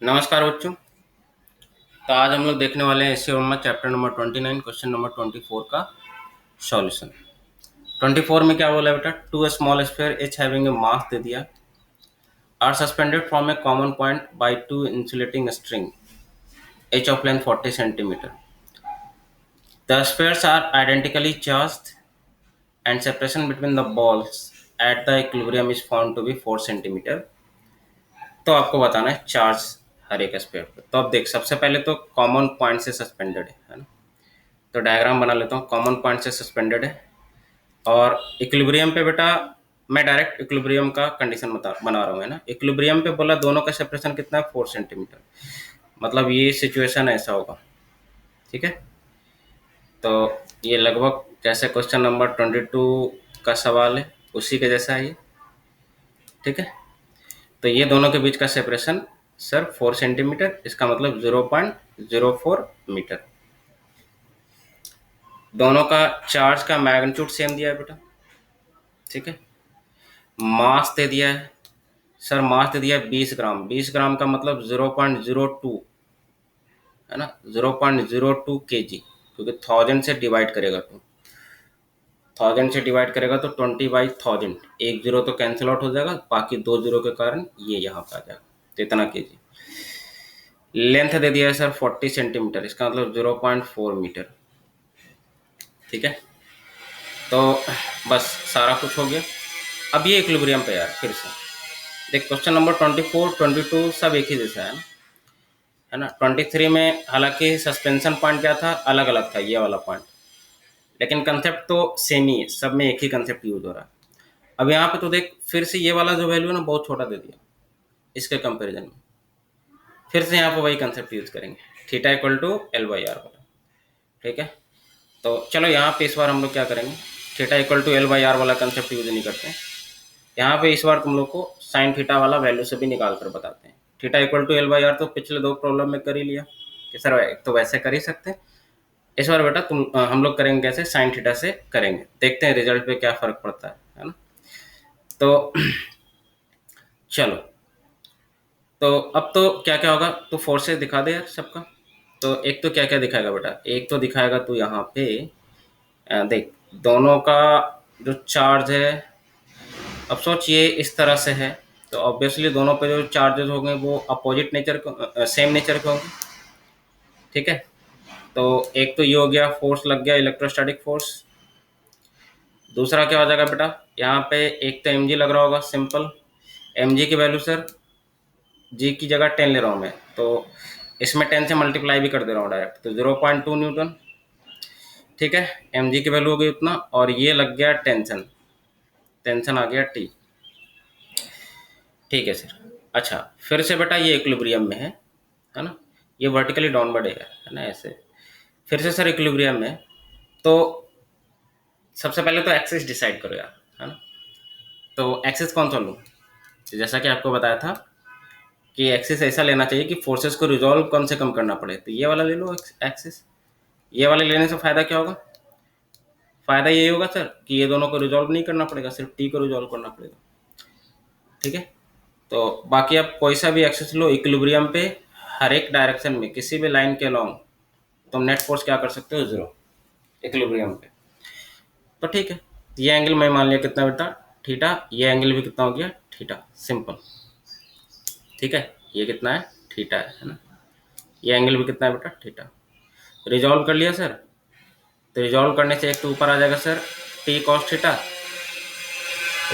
नमस्कार बच्चों। तो आज हम लोग देखने वाले हैं SC Verma chapter number 29 question number 24 का सॉल्यूशन। 24 में क्या बोला बेटा, two small sphere each having a mass दे दिया are suspended from a common point by two insulating string each of length 40 centimetre. The spheres are identically charged and separation between the balls at the equilibrium is found to be 4 centimetre. तो आपको बताना है charge हर एक sphere पे। तो अब देख, सबसे पहले तो कॉमन पॉइंट से सस्पेंडेड है ना। तो डायग्राम बना लेता हूँ। कॉमन पॉइंट से सस्पेंडेड है और इक्विलिब्रियम पे बेटा मैं डायरेक्ट इक्विलिब्रियम का कंडीशन बना रहा हूँ, है ना। इक्विलिब्रियम पे बोला दोनों का सेपरेशन कितना है, 4 सेंटीमीटर। मतलब ये सिचुएशन ऐसा होगा, ठीक है। तो ये लगभग जैसे क्वेश्चन नंबर 22 का सवाल है उसी के जैसा है ये, ठीक है। तो ये दोनों के बीच का सेपरेशन सर 4 सेंटीमीटर, इसका मतलब 0.04 मीटर। दोनों का चार्ज का मैग्नीट्यूड सेम दिया है बेटा, ठीक है। मास दे दिया है सर, मास दे दिया है 20 ग्राम। 20 ग्राम का मतलब 0.02 है ना, 0.02 केजी, क्योंकि 1000 से डिवाइड करेगा तो 1000 से डिवाइड करेगा तो 20/1000, एक जीरो तो कैंसिल आउट हो जाएगा, बाकी दो जीरो के कारण ये यहाँ पे आ जाएगा, तो इतना केजी। लेंथ दे दिया है सर 40 सेंटीमीटर, इसका मतलब 0.4 मीटर, ठीक है। तो बस सारा कुछ हो गया। अब ये इक्विलिब्रियम पे यार फिर से देख, क्वेश्चन नंबर 24 22 सब एक ही जैसा है ना। 23 में हालांकि सस्पेंशन पॉइंट क्या था, अलग अलग था ये वाला पॉइंट, लेकिन कंसेप्ट तो सेम ही है, सब में एक ही कंसेप्ट यूज हो रहा है। अब यहाँ पे तो देख फिर से ये वाला जो वैल्यू है ना बहुत छोटा दे दिया इसके कंपेरिजन में। फिर से यहाँ पे वही कंसेप्ट यूज करेंगे, थीटा इक्वल टू L/R वाला, ठीक है। तो चलो यहाँ पे इस बार हम लोग क्या करेंगे, थीटा इक्वल टू L/R वाला कंसेप्ट यूज नहीं करते हैं। यहाँ पे इस बार तुम लोग को साइन थीटा वाला वैल्यू से भी निकाल कर बताते हैं। थीटा इक्वल टू L/R तो पिछले दो प्रॉब्लम में कर ही लिया कि सर एक तो वैसे कर ही सकते हैं, इस बार बेटा हम लोग करेंगे कैसे, साइन थीटा से करेंगे, देखते हैं रिजल्ट पे क्या फर्क पड़ता है ना। तो चलो, तो अब तो क्या क्या होगा, तो फोर्सेस दिखा दे यार सबका। तो एक तो क्या क्या दिखाएगा बेटा, एक तो दिखाएगा तू यहाँ पे देख दोनों का जो चार्ज है। अब सोच ये इस तरह से है तो ऑब्वियसली दोनों पे जो चार्जेस होंगे वो अपोजिट नेचर सेम नेचर के होंगे, ठीक है। तो एक तो ये हो गया, फोर्स लग गया, इलेक्ट्रोस्टैटिक फोर्स। दूसरा क्या हो जाएगा बेटा, यहाँ पे एक तो mg लग रहा होगा, सिंपल mg की वैल्यू सर g की जगह 10 ले रहा हूँ मैं, तो इसमें 10 से मल्टीप्लाई भी कर दे रहा हूँ डायरेक्ट, तो 0.2 न्यूटन, ठीक है। mg की वैल्यू हो गई उतना, और ये लग गया टेंशन, टेंशन आ गया T, ठीक है सर। अच्छा फिर से बेटा ये इक्विलिब्रियम में है ना, ये वर्टिकली डाउनवर्ड है ना ऐसे। फिर से सर इक्विलिब्रियम में, तो सबसे पहले तो एक्सिस डिसाइड करो यार, है ना। तो एक्सिस कौन सा लूँ, जैसा कि आपको बताया था कि एक्सिस ऐसा लेना चाहिए कि फोर्सेस को रिजॉल्व कम से कम करना पड़े, तो ये वाला ले लो एक्सिस। ये वाले लेने से फायदा क्या होगा, फायदा यही होगा सर कि ये दोनों को रिजॉल्व नहीं करना पड़ेगा, सिर्फ टी को रिजॉल्व करना पड़ेगा, ठीक है। तो बाकी आप कोई सा भी एक्सिस लो, इक्विलिब्रियम पे हर एक डायरेक्शन में किसी भी लाइन के अलॉन्ग तुम नेट फोर्स क्या कर सकते हो, जीरो, इक्विलिब्रियम पे। तो ठीक है, ये एंगल मैं मान लिया कितना बेटा, थीटा, ये एंगल भी कितना हो गया, थीटा, सिंपल, ठीक है। ये कितना है, थीटा है ना। ये एंगल भी कितना है बेटा, थीटा। रिजॉल्व कर लिया सर, तो रिजॉल्व करने से एक तो ऊपर आ जाएगा sir T cos theta,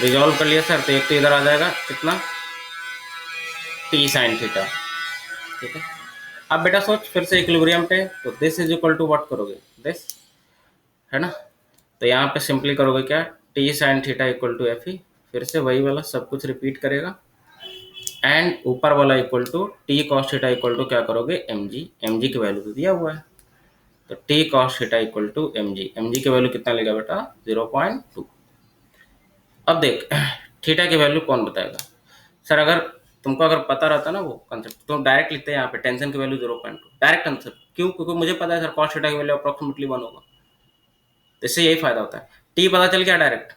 resolve कर लिया सर तो एक तो इधर आ जाएगा कितना, टी साइन थीटा, ठीक है। अब बेटा सोच फिर से इक्विलिब्रियम पे, तो this is equal to what करोगे, दिस, है ना। तो यहाँ पे सिंपली करोगे क्या, T sine theta equal to F E, फिर से वही वाला सब कुछ रिपीट करेगा, एंड ऊपर वाला equal to T cos theta equal to क्या करोगे, एम जी, एम जी की वैल्यू तो दिया हुआ है, तो T cos theta equal to M G, M G की वैल्यू कितना लेगा बेटा, 0.2। अब देख थीटा की वैल्यू कौन बताएगा सर, अगर तुमको अगर पता रहता ना वो कंसेप्ट तो डायरेक्ट लिखते हैं यहाँ पे टेंशन की वैल्यू 0.2, डायरेक्ट आंसर। क्यों, क्योंकि मुझे पता है सर कॉस थीटा की वैल्यू अप्रोक्सीमेटली 1 होगा, तो इससे यही फायदा होता है। टी पता चल गया डायरेक्ट,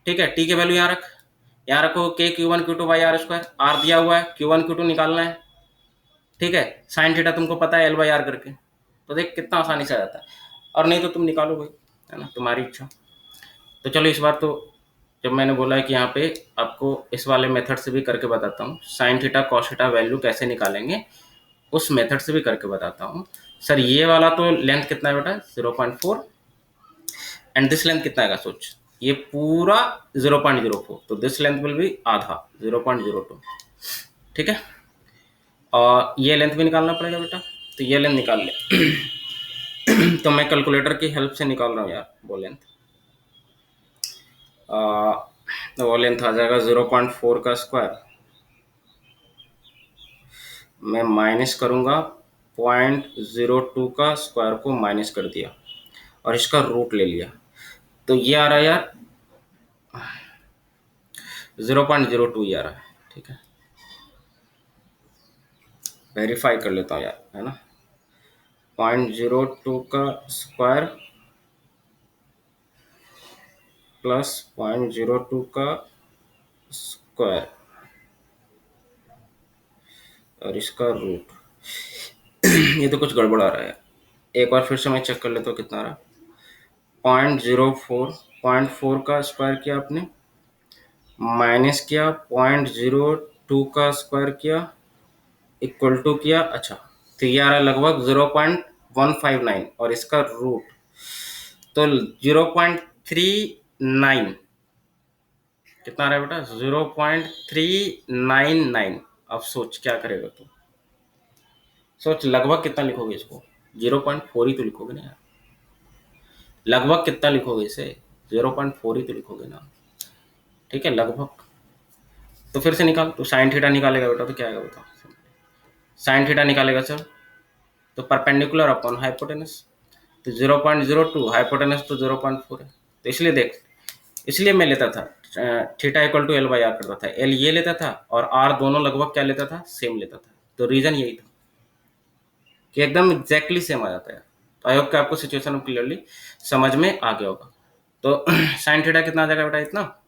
ठीक है। टी की वैल्यू यहाँ रखो, के Q1 Q2 by are square, are दिया हुआ है, Q1 Q2 निकालना है, ठीक है, साइन थीटा तुमको पता है L/R करके, तो देख कितना आसानी से आ जाता है। और नहीं तो तुम निकालो भाई, है ना, तुम्हारी इच्छा। तो चलो इस बार तो जब मैंने बोला है कि यहाँ पे आपको इस वाले मेथड से भी करके बताता हूँ, sine theta cos theta value कैसे निकालेंगे उस मेथड से भी करके बताता हूँ। सर ये वाला तो लेंथ कितना है बेटा, 0.4, एंड दिस लेंथ कितना आएगा सोच, ये पूरा 0.04, तो दिस लेंथ विल भी आधा 0.02। ठीक है, और ये लेंथ भी निकालना पड़ेगा बेटा, तो ये लेंथ निकाल ले। तो मैं कैलकुलेटर की हेल्प से निकाल रहा हूँ यार वो लेंथ। तो वो लेंथ आ जाएगा 0.4 का स्क्वायर, मैं माइनस करूंगा 0.02 का स्क्वायर को माइनस कर दिया और इसका रूट ले लिया, तो ये आ रहा है यार 0.02 ये आ रहा है। ठीक है, वेरीफाई कर लेता हूँ यार, है ना, 0.02 का स्क्वायर प्लस 0.02 का स्क्वायर और इसका रूट। ये तो कुछ गड़बड़ आ रहा है, एक बार फिर से मैं चेक कर लेता हूँ कितना आ रहा है। 0.04, 0.4 का स्क्वायर किया आपने, माइनस किया 0.02 का स्क्वायर किया, इक्वल टू किया, अच्छा, तो ये आ रहा है लगभग 0.159 और इसका रूट तो 0.39, कितना आ रहा है बेटा, 0.399। अब सोच क्या करेगा तू, सोच लगभग कितना लिखोगे इसको, 0.4 ही तो लिखोगे ना यार, लगभग कितना लिखोगे इसे, 0.4 ही तो लिखोगे ना। ठीक है, लगभग। तो फिर से निकाल, तो साइन थीटा निकालेगा बेटा, तो क्या आएगा बताओ, साइन थीटा निकालेगा सर, तो परपेंडिकुलर अपॉन हाइपोटेनस, तो 0.02, हाइपोटेनस तो 0.4 है, तो इसलिए देख, इसलिए मैं लेता था थीटा इक्वल टू L/R करता था, L ये लेता था और R दोनों लगभग क्या लेता था, सेम लेता था, तो रीजन यही था कि एकदम एग्जैक्टली सेम आ जाता है। तो आई होप कि आपको सिचुएशन क्लियरली समझ में आ गया होगा। तो साइन थीटा कितना आ जाएगा बेटा, इतना,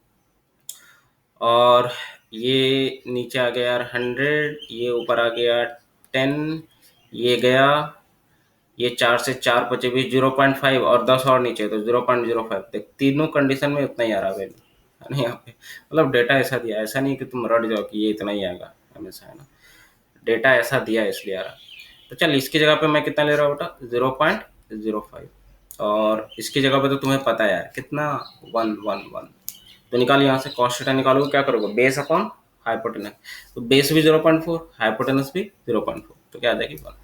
और ये नीचे आ गया यार 100, ये ऊपर आ गया 10, ये गया, ये 4 से 4 बचे भी 0.5 और 10 और नीचे तो 0.05। देख तीनों कंडीशन में उतना ही आ रहा है वैल्यू, है ना, यहाँ पे मतलब डेटा ऐसा दिया है, ऐसा नहीं कि तुम रट जाओ कि ये इतना ही आएगा हमेशा, है ना, डेटा ऐसा दिया है इसलिए आ रहा है। तो चल इसकी जगह पे मैं कितना ले रहा हूँ बेटा, 0.05, और इसकी जगह पे तो तुम्हें पता है यार कितना, 111। तो निकाल, यहाँ से कॉस थीटा निकालोगे, क्या करोगे, बेस अपॉन हाइपोटेनस, तो बेस भी 0.4, हाइपोटेनस भी 0.4, तो क्या आ जाएगी 1।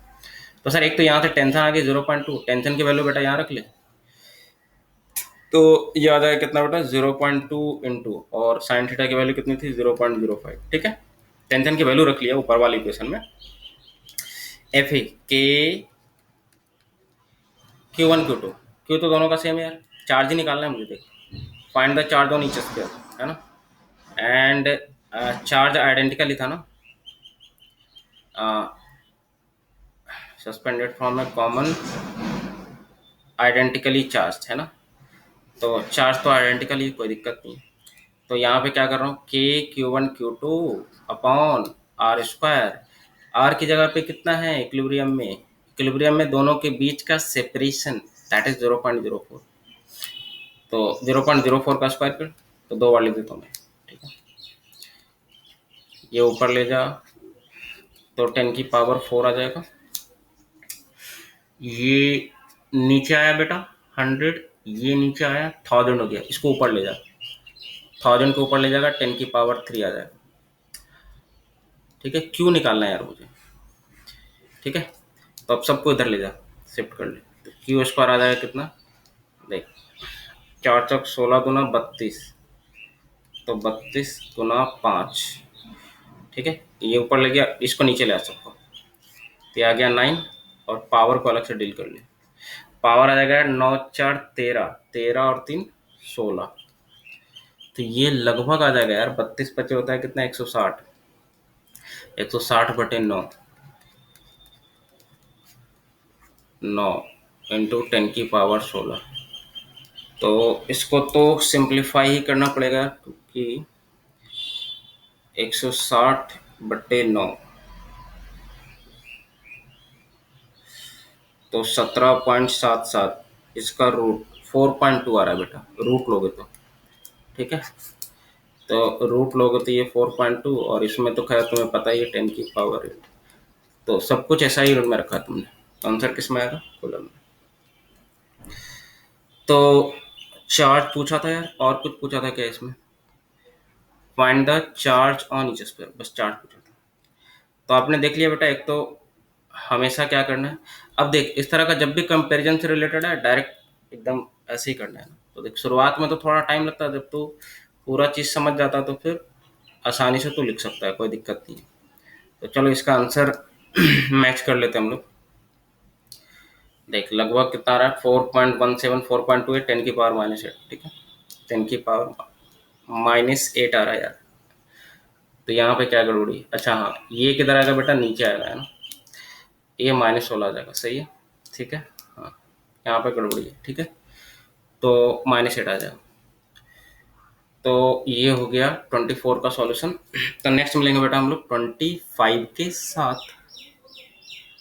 तो सर एक तो यहाँ से टेंशन आ गई 0.2, टेंशन की वैल्यू बेटा यहाँ रख ले, तो ये आ जाएगा कितना बेटा, 0.2 इंटू, और साइन थीटा की वैल्यू कितनी थी, 0.05। ठीक है, टेंशन की वैल्यू रख लिया ऊपर वाली इक्वेशन में। एफ ए के Q1 Q2, क्यू तो दोनों का सेम है यार, चार्ज ही निकालना है मुझे, देख find the charge on each sphere, है ना, एंड चार्ज आइडेंटिकली था ना, suspended from a common identically charge, है ना, तो चार्ज तो आइडेंटिकली, कोई दिक्कत नहीं। तो यहाँ पे क्या कर रहा हूँ, Q1 Q2 upon are square, are की जगह पे कितना है इक्विलिब्रियम में, इक्विलिब्रियम में दोनों के बीच का सेपरेशन दैट इज 0.04, तो 0.04 का स्क्वायर कर, तो दो बार लिख देता हूँ मैं। ठीक है, ये ऊपर ले जा तो 10⁴ आ जाएगा, ये नीचे आया बेटा 100, ये नीचे आया 1000 हो गया, इसको ऊपर ले जा, 1000 को ऊपर ले जाएगा 10⁻³ आ जाएगा। ठीक है, क्यू निकालना है यार मुझे। ठीक है, तो अब सबको इधर ले जा, शिफ्ट कर ले, तो क्यू स्क्वायर आ जाएगा कितना, देख 4 चौक 16 गुना 32, तो 32 गुना 5। ठीक है, ये ऊपर ले गया, इसको नीचे ले आ सबको, तो ये आ गया 9, और पावर को अलग से डील कर ले, पावर आ जाएगा 9 4 13, 13 और 3 16, तो ये लगभग आ जाएगा यार 32 बचे होता है कितना, 160, 160/9, 9 इंटू 10⁻16, तो इसको तो सिंप्लीफाई ही करना पड़ेगा, क्योंकि 160/9 तो 17.77, इसका रूट 4.2 आ रहा है बेटा, रूट लोगे तो। ठीक है, तो रूट लोगे तो ये 4.2, और इसमें तो खैर तुम्हें पता ही है 10 की पावर 8। तो सब कुछ ऐसा ही रूट में रखा तुमने, तो आंसर किस में आएगा? कॉलम में। तो चार्ज पूछा था यार, और कुछ पूछा था क्या इसमें? Find the charge on each sphere, बस चार्ज पूछा था। तो आपने देख लिया बेटा, एक तो हमेशा क्या करना है। अब देख, इस तरह का जब भी कंपैरिजन से रिलेटेड है, डायरेक्ट एकदम ऐसे ही करना है ना। तो देख, शुरुआत में तो थोड़ा टाइम लगता है, जब तू पूरा चीज़ समझ जाता है तो फिर आसानी से तू लिख सकता है, कोई दिक्कत नहीं है। तो चलो इसका आंसर मैच कर लेते हैं हम लोग। देख लगभग कितना आ रहा है, 4.17, 4.28, 10 की पावर -8। ठीक है, 10 की पावर -8 आ रहा है यार। तो यहाँ पे क्या गड़बड़ी है? अच्छा हाँ, ये किधर आएगा बेटा? नीचे आएगा, है ना। ये -16 आ जाएगा, सही है। ठीक है, हाँ, यहाँ पे गड़बड़ी है। ठीक है, तो -8 आ जाएगा। तो ये हो गया 24 का सॉल्यूशन। तो नेक्स्ट मिलेंगे बेटा हम लोग 25 के साथ।